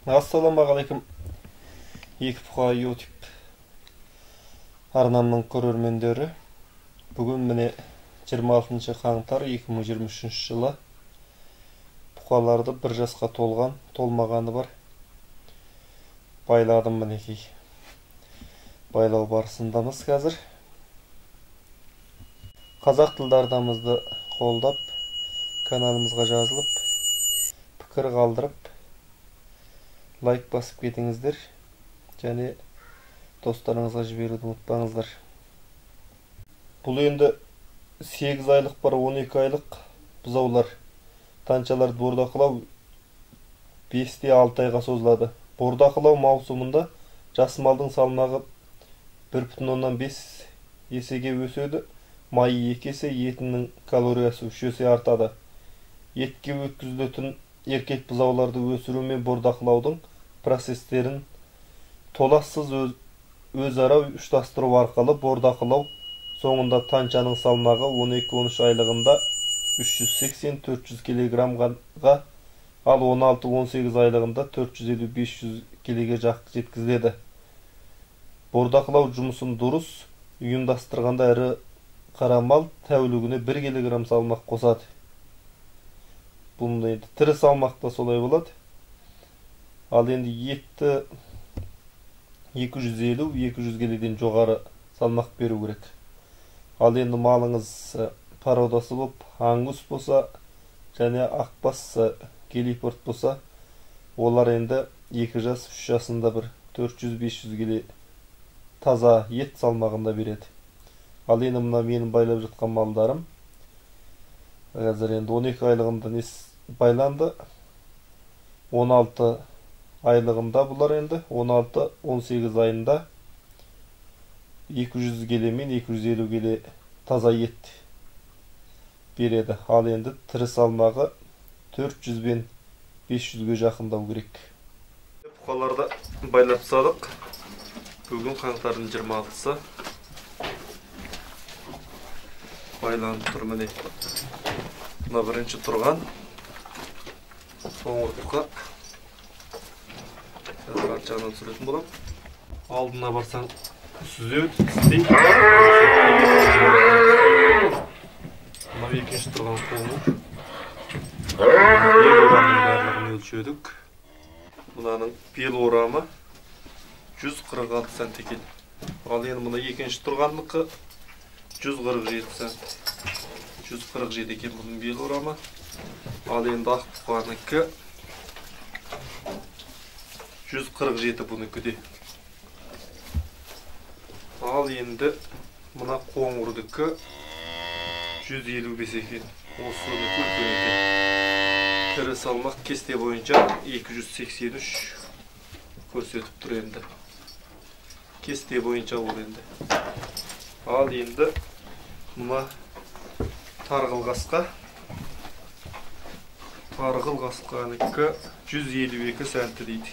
Ассаламағалейкум екі бұқа YouTube арнамның көрермендері. Бүгін міне 26 қаңтар 2023 жылы бұқаларды бір жасқа толмағаны бар. Байладым мінекей. Байлау барысындамыз қазір. Қазақ тілдардамызды қолдап, каналымызға жазылып, пікір қалдырып, лайк басып кетіңіздер, және достарыңызға жіберуді ұмытпаңыздар. Бұл енді 8 айлық бар 12 айлық бұзаулар. Танчаларды бордақылау 5-6 айға созылады. Бордақылау маусымында жас малдың салмағы 1,5 есеге өседі. Майы 2 есе, етінің калориясы 3 есе артады. Етке өткізілетін еркек бұзауларды өсіру мен бордақылаудың процестерін толассыз өзара ұштастыру арқылы бордақылау соңында танчаның салмағы 12-13 айлығында 380-400 кг-ға, ал 16-18 айлығында 450-500 кг жеткізіледі. Бордақылау жұмысын дұрыс ұйымдастырғанда ірі қара мал тәулігіне 1 кг салмақ қосады. Бұнда енді тірі салмақта солай болады. Ал енді етті 250-200 келеден жоғары салмақ беру керек. Ал енді малыңыз пародасы болып, аңгус болса, және ақбас келипорт болса, олар енді 2 жас, 3 жасында бір 400-500 келе таза ет салмағында береді. Ал енді мына менің байлап жатқан малдарым қазір енді 12 айлығында байланды. 16 айлығында бұлар енді 16-18 айында 200 келе мен 250 келе таза ет береді. Ал енді тірі салмағы 400 бен 500-ге жақындау керек. Бұқаларды байлап тастадық. Бүгін қаңтардың 26-сы. Байланып тұр міне. Мына бірінші тұрған қоңыр бұқа. Қазір арт жағынан түсіретін болам. Алдына барсаң сүзеді, тістейді. Мына екінші тұрған қоңыр. Бел орамының барлығын өлшедік. Мынаның бел орамы 146 сантиметр екен. Ал енді мына екінші тұрғандықы 147 сантиметр. 147 екен бұның бел орамы. Ал енді ақ бұқаныкі 147 бұныкі де. Ал енді мына қоңырдікі 155 екен. Осы үлкен екен. Тірі салмақ кесте бойынша 283 көрсетіп тұр енді. Кесте бойынша ол енді. Ал енді мына тарғыл қасқа. Тарғыл қасқаныкі 152 сантиметр дейді.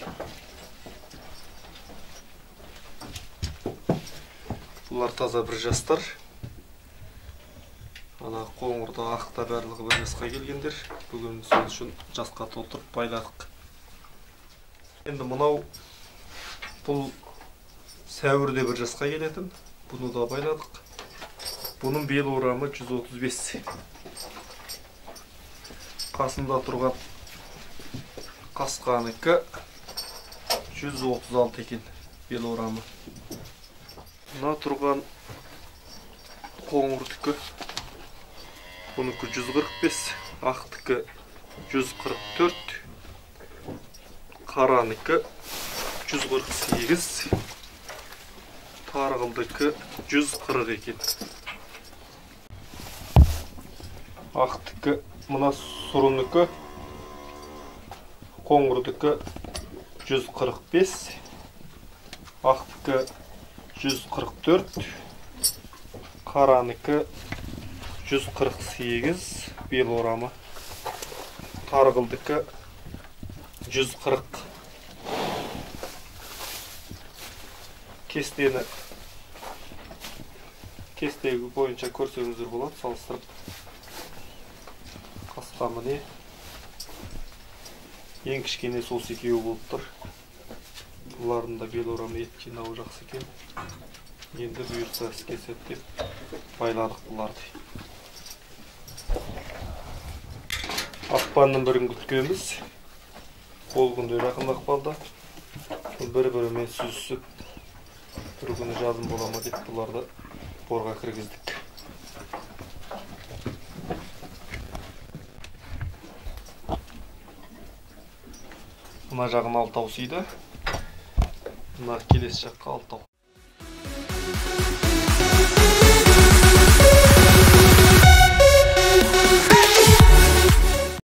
Бұлар таза бір жастар. Ана қоңырда ақта барлығы бір жасқа келгендер. Бүгін сол үшін жасқа толтырып байладық. Енді мынау бұл сәуірде бір жасқа келетін. Бұны да байладық. Бұның бел орамы 135. Қасында тұрған қасқаныкі 136 екен бел орамы. Мына тұрған қоңырдікі бұныкі 145, ақтікі 144, қараныкі 148, тарғылдікі 140 екен. Ақтікі мына сұрыныкі, қоңырдікі 145, ақтікі 144, қараныкі 148 бел орамы, тарғылдікі 140. Кестегі бойынша көрсеңіздер болады, салыстырып. Қасқа міне Ең кішкенесі осы екеуі болып тұр. Бұлардың да белорам ет жинауы жақсы екен. Енді бұйырса іске сәт деп байладық бұларды. Ақпанның бірін күткенбіз. Ол күндер жақындап қалды. Бір-бірімен сүзісіп, бір күні жазым бола ма деп бұларды борға кіргіздік. Мына жағын алтау сүйді. Мына келесі жаққа алтау.